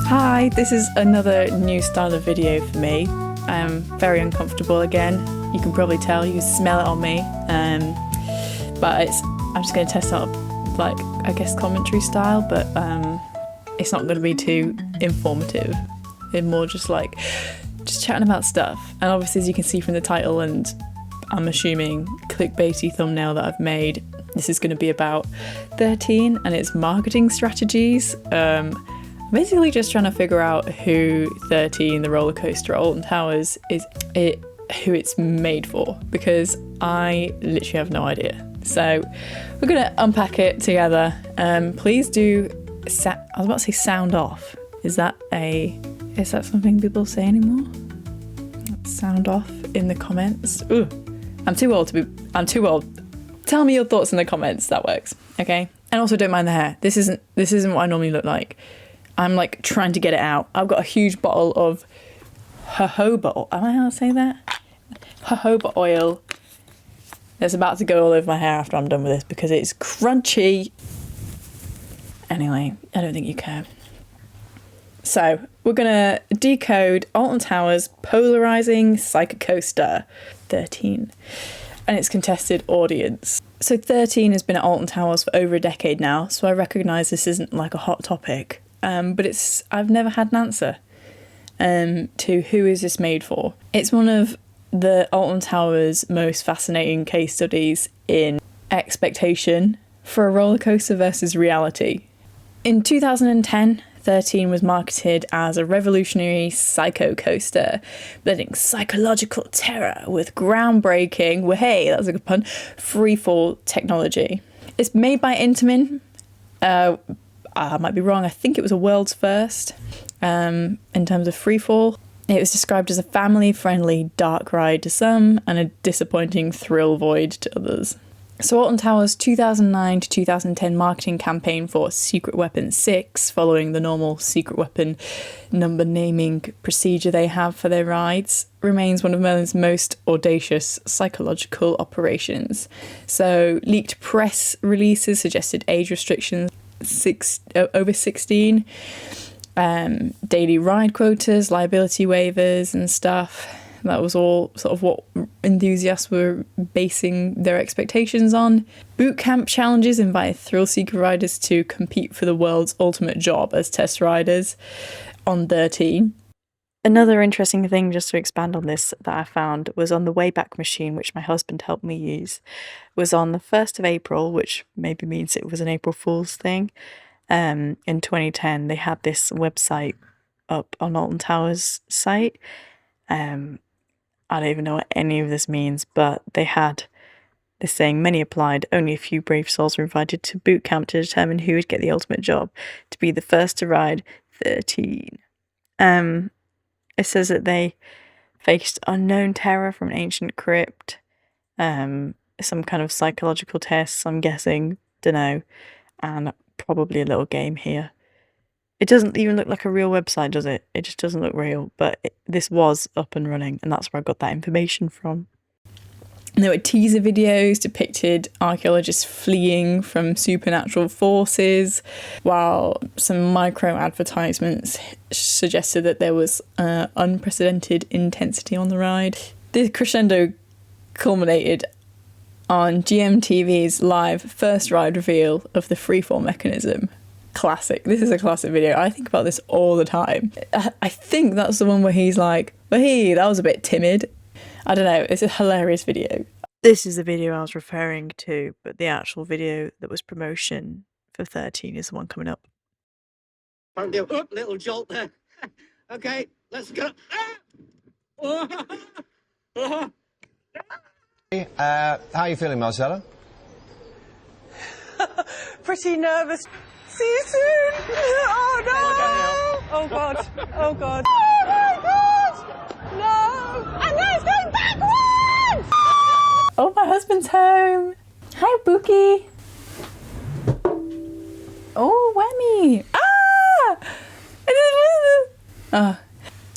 Hi, this is another new style of video for me. I'm very uncomfortable again. You can probably tell, you smell it on me. But I'm just going to test out, like, I guess commentary style, but it's not going to be too informative. It's more just chatting about stuff. And obviously, as you can see from the title and I'm assuming clickbaity thumbnail that I've made, this is going to be about 13 and its marketing strategies. Basically just trying to figure out who 13, the roller coaster at Alton Towers, who it's made for, because I literally have no idea. So we're going to unpack it together. Please do, I was about to say sound off. Is that something people say anymore? Sound off in the comments. Ooh, I'm too old. Tell me your thoughts in the comments. That works. Okay. And also don't mind the hair. This isn't what I normally look like. I'm like trying to get it out. I've got a huge bottle of jojoba. Am I how to say that? Jojoba oil. That's about to go all over my hair after I'm done with this because it's crunchy. Anyway, I don't think you care. So we're gonna decode Alton Towers polarising psychoaster 13 and its contested audience. So 13 has been at Alton Towers for over a decade now, so I recognise this isn't like a hot topic. But I've never had an answer to who is this made for. It's one of the Alton Towers' most fascinating case studies in expectation for a roller coaster versus reality. In 2010, 13 was marketed as a revolutionary psycho coaster, blending psychological terror with groundbreaking, well, hey, that's a good pun, freefall technology. It's made by Intamin. I might be wrong, I think it was a world's first in terms of freefall. It was described as a family-friendly dark ride to some and a disappointing thrill void to others. So Alton Towers' 2009 to 2010 marketing campaign for Secret Weapon 6, following the normal secret weapon number naming procedure they have for their rides, remains one of Merlin's most audacious psychological operations. So leaked press releases suggested age restrictions over 16, daily ride quotas, liability waivers and stuff. That was all sort of what enthusiasts were basing their expectations on. Boot camp challenges invited thrill-seeker riders to compete for the world's ultimate job as test riders on 13. Another interesting thing, just to expand on this, that I found was on the Wayback Machine, which my husband helped me use, was on the 1st of April, which maybe means it was an April Fool's thing. In 2010, they had this website up on Alton Towers' site. I don't even know what any of this means, but they had this saying, many applied, only a few brave souls were invited to boot camp to determine who would get the ultimate job, to be the first to ride 13. It says that they faced unknown terror from an ancient crypt, some kind of psychological tests, I'm guessing, dunno, and probably a little game here. It doesn't even look like a real website, does it? It just doesn't look real, but this was up and running, and that's where I got that information from. There were teaser videos depicted archaeologists fleeing from supernatural forces, while some micro advertisements suggested that there was unprecedented intensity on the ride. The crescendo culminated on GMTV's live first ride reveal of the freefall mechanism. Classic. This is a classic video. I think about this all the time. I think that's the one where he's like, well, hey, that was a bit timid. I don't know. It's a hilarious video. This is the video I was referring to, but the actual video that was promotion for 13 is the one coming up. Oop, little jolt there. Okay, let's go. How are you feeling, Marcella? Pretty nervous. See you soon. Oh no! Oh god! Oh god! Oh my god! No! And now it's going backwards! Oh, my husband's home. Hi, Bookie. Oh, whammy. Ah!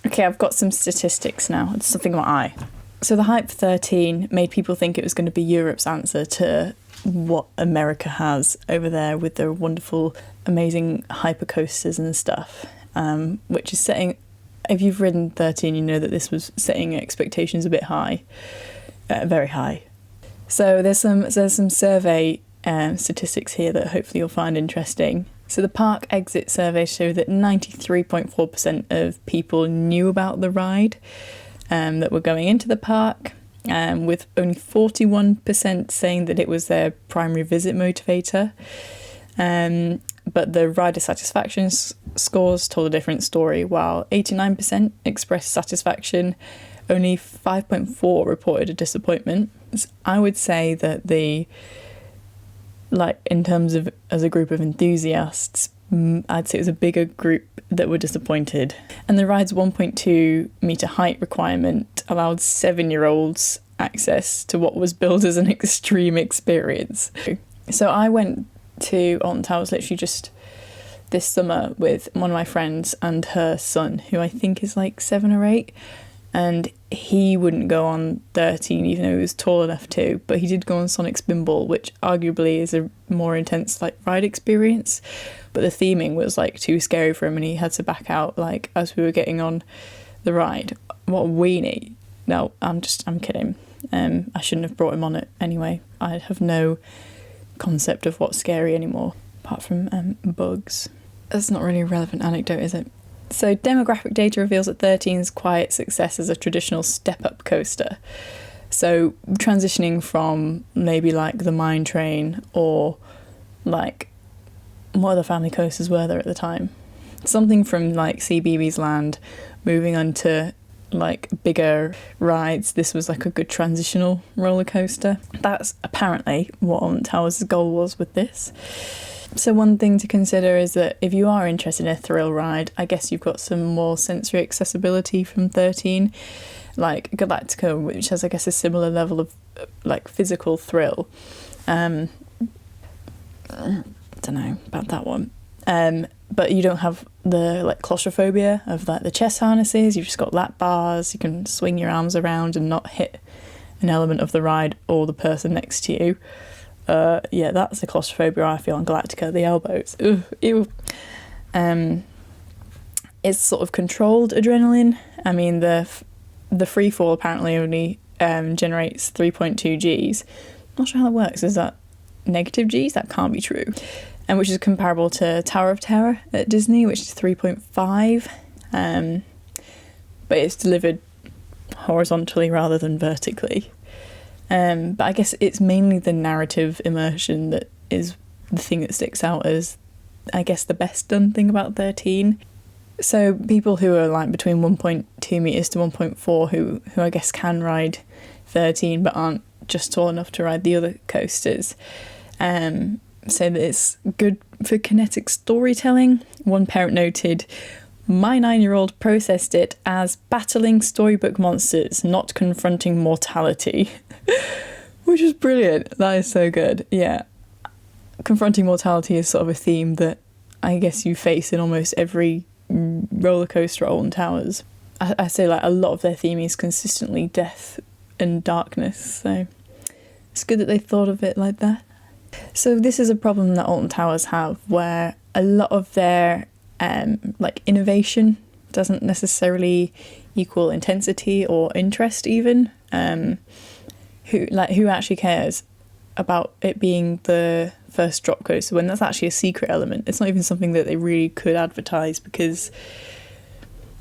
Okay, I've got some statistics now. It's something about eye. So the Hype 13 made people think it was going to be Europe's answer to what America has over there with their wonderful, amazing hypercoasters and stuff. which is setting, if you've ridden 13, you know that this was setting expectations a bit high, very high. So there's some survey statistics here that hopefully you'll find interesting. So the park exit survey showed that 93.4% of people knew about the ride that were going into the park, with only 41% saying that it was their primary visit motivator. But the rider satisfaction scores told a different story. While 89% expressed satisfaction, only 5.4% reported a disappointment. I would say that in terms of as a group of enthusiasts, I'd say it was a bigger group that were disappointed. And the ride's 1.2 metre height requirement allowed 7-year-olds access to what was billed as an extreme experience. So I went to Alton Towers literally just this summer with one of my friends and her son, who I think is like 7 or 8, and he wouldn't go on 13 even though he was tall enough to, but he did go on Sonic Spinball, which arguably is a more intense ride experience, but the theming was too scary for him and he had to back out as we were getting on the ride. What a weenie. No, I'm kidding. I shouldn't have brought him on it anyway. I have no concept of what's scary anymore, apart from bugs. That's not really a relevant anecdote, is it? So demographic data reveals that 13's quiet success as a traditional step-up coaster. So transitioning from maybe the Mine Train or what other family coasters were there at the time? Something from CBeebies Land, moving on to bigger rides. This was a good transitional roller coaster. That's apparently what Alton Towers' goal was with this. So one thing to consider is that if you are interested in a thrill ride, I guess you've got some more sensory accessibility from 13, like Galactica, which has, I guess, a similar level of physical thrill. I don't know about that one. But you don't have the claustrophobia of the chest harnesses. You've just got lap bars. You can swing your arms around and not hit an element of the ride or the person next to you. Yeah, that's the claustrophobia I feel on Galactica, the elbows. Ugh, ew. It's sort of controlled adrenaline. I mean, the freefall apparently only generates 3.2 Gs. Not sure how that works. Is that negative Gs? That can't be true. And which is comparable to Tower of Terror at Disney, which is 3.5. But it's delivered horizontally rather than vertically. But I guess it's mainly the narrative immersion that is the thing that sticks out as, I guess, the best done thing about 13. So people who are between 1.2 metres to 1.4 who I guess can ride 13 but aren't just tall enough to ride the other coasters, say that it's good for kinetic storytelling. One parent noted, "My 9-year-old processed it as battling storybook monsters, not confronting mortality." Which is brilliant. That is so good. Yeah. Confronting mortality is sort of a theme that I guess you face in almost every roller coaster at Alton Towers. I say a lot of their theme is consistently death and darkness, so it's good that they thought of it like that. So this is a problem that Alton Towers have, where a lot of their innovation doesn't necessarily equal intensity or interest even. Who actually cares about it being the first drop coaster when that's actually a secret element? It's not even something that they really could advertise because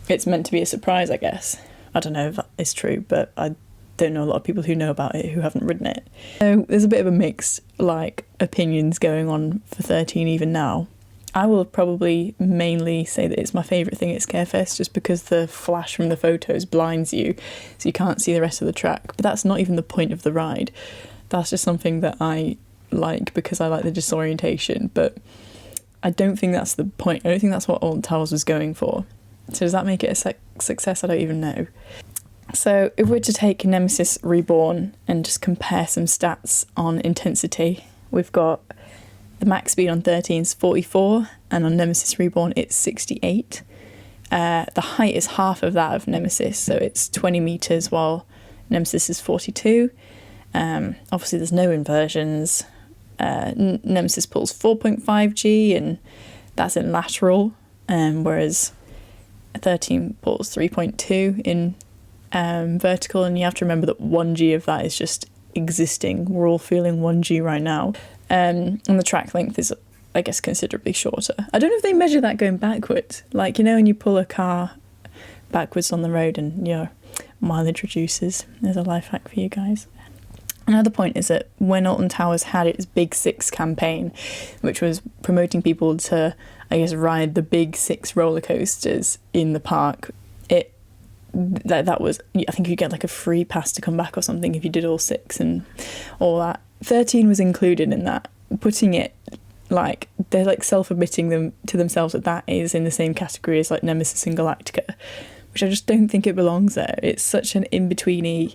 it's meant to be a surprise, I guess. I don't know if that is true, but I don't know a lot of people who know about it who haven't ridden it. So there's a bit of a mixed opinions going on for 13 even now. I will probably mainly say that it's my favourite thing at Scarefest just because the flash from the photos blinds you so you can't see the rest of the track. But that's not even the point of the ride. That's just something that I like because I like the disorientation. But I don't think that's the point. I don't think that's what Alton Towers was going for. So does that make it a success? I don't even know. So if we're to take Nemesis Reborn and just compare some stats on intensity, we've got the max speed on 13 is 44, and on Nemesis Reborn it's 68. The height is half of that of Nemesis, so it's 20 metres, while Nemesis is 42. Obviously there's no inversions. Nemesis pulls 4.5 G, and that's in lateral, whereas 13 pulls 3.2 in vertical, and you have to remember that 1G of that is just existing. We're all feeling 1G right now. And the track length is, I guess, considerably shorter. I don't know if they measure that going backwards. Like, you know, when you pull a car backwards on the road and your mileage reduces. There's a life hack for you guys. Another point is that when Alton Towers had its Big Six campaign, which was promoting people to, I guess, ride the Big Six roller coasters in the park, that was, I think you get like a free pass to come back or something if you did all 6 and all that. 13 was included in that, putting it like, they're like self-admitting them to themselves that is in the same category as like Nemesis and Galactica, which I just don't think it belongs there. It's such an in-betweeny,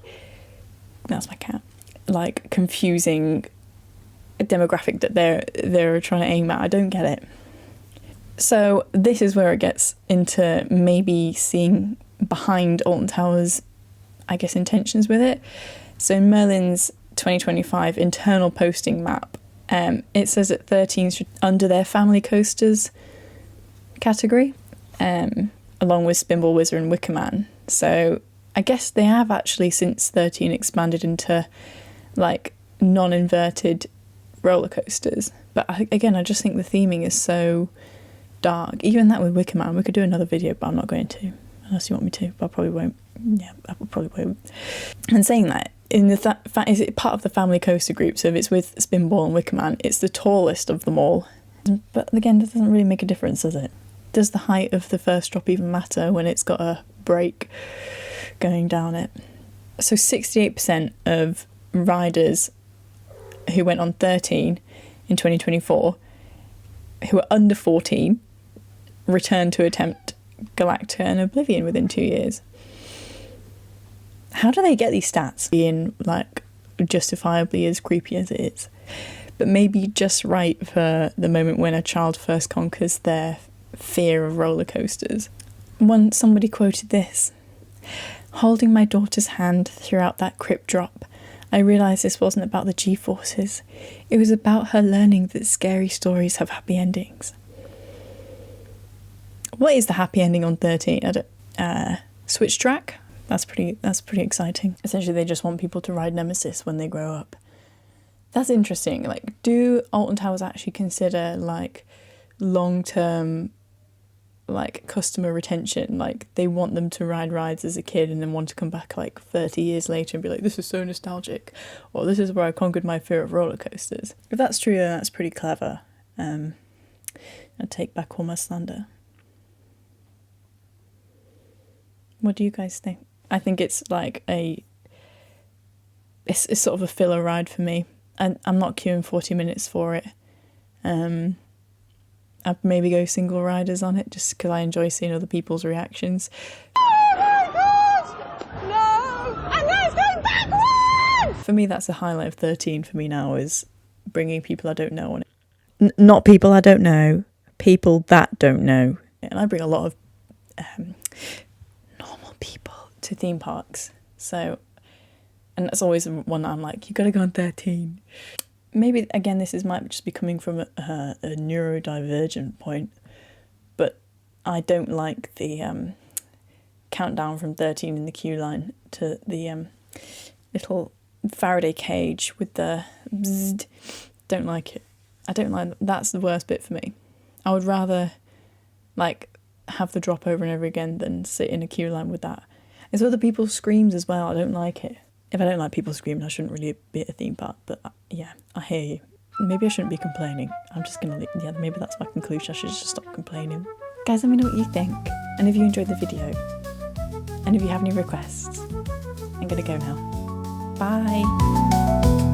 that's my cat, like confusing demographic that they're trying to aim at. I don't get it. So this is where it gets into maybe seeing behind Alton Towers, I guess, intentions with it. So in Merlin's 2025 internal posting map, it says that 13 should under their family coasters category, along with Spinball Whizzer and Wicker Man. So I guess they have actually since 13 expanded into like non-inverted roller coasters. But again, I just think the theming is so dark. Even that with Wicker Man, we could do another video, but I'm not going to, unless you want me to, but I probably won't. Yeah, I probably won't. And saying that, in the is it part of the family coaster group, so if it's with Spinball and Wicker Man, it's the tallest of them all. But again, that doesn't really make a difference, does it? Does the height of the first drop even matter when it's got a break going down it? So 68% of riders who went on 13 in 2024 who are under 14 returned to attempt Galactica and Oblivion within 2 years. How do they get these stats being like justifiably as creepy as it is? But maybe just right for the moment when a child first conquers their fear of roller coasters. Once somebody quoted this: "Holding my daughter's hand throughout that crypt drop, I realised this wasn't about the G-forces. It was about her learning that scary stories have happy endings." What is the happy ending on 13? I don't. Switch track? That's pretty exciting. Essentially, they just want people to ride Nemesis when they grow up. That's interesting. Like, do Alton Towers actually consider like long-term like customer retention? Like, they want them to ride rides as a kid and then want to come back like 30 years later and be like, this is so nostalgic, or this is where I conquered my fear of roller coasters. If that's true, then that's pretty clever. I take back all my slander. What do you guys think? I think it's like it's sort of a filler ride for me. And I'm not queuing 40 minutes for it. I'd maybe go single riders on it just because I enjoy seeing other people's reactions. Oh my God! No! And now it's going backwards! For me, that's the highlight of 13 for me now, is bringing people I don't know on it. Not people I don't know, people that don't know. And I bring a lot of normal people to theme parks. So, and that's always one that I'm like, you gotta go on 13. Maybe, again, might just be coming from a neurodivergent point, but I don't like the countdown from 13 in the queue line to the little Faraday cage with the bzzzt. Don't like it. I don't like, that's the worst bit for me. I would rather like have the drop over and over again than sit in a queue line with that. It's other people's screams as well. I don't like it. If I don't like people screaming, I shouldn't really be at a theme park. But yeah, I hear you. Maybe I shouldn't be complaining. I'm just gonna leave. Yeah, maybe that's my conclusion. I should just stop complaining. Guys, let me know what you think. And if you enjoyed the video. And if you have any requests. I'm gonna go now. Bye.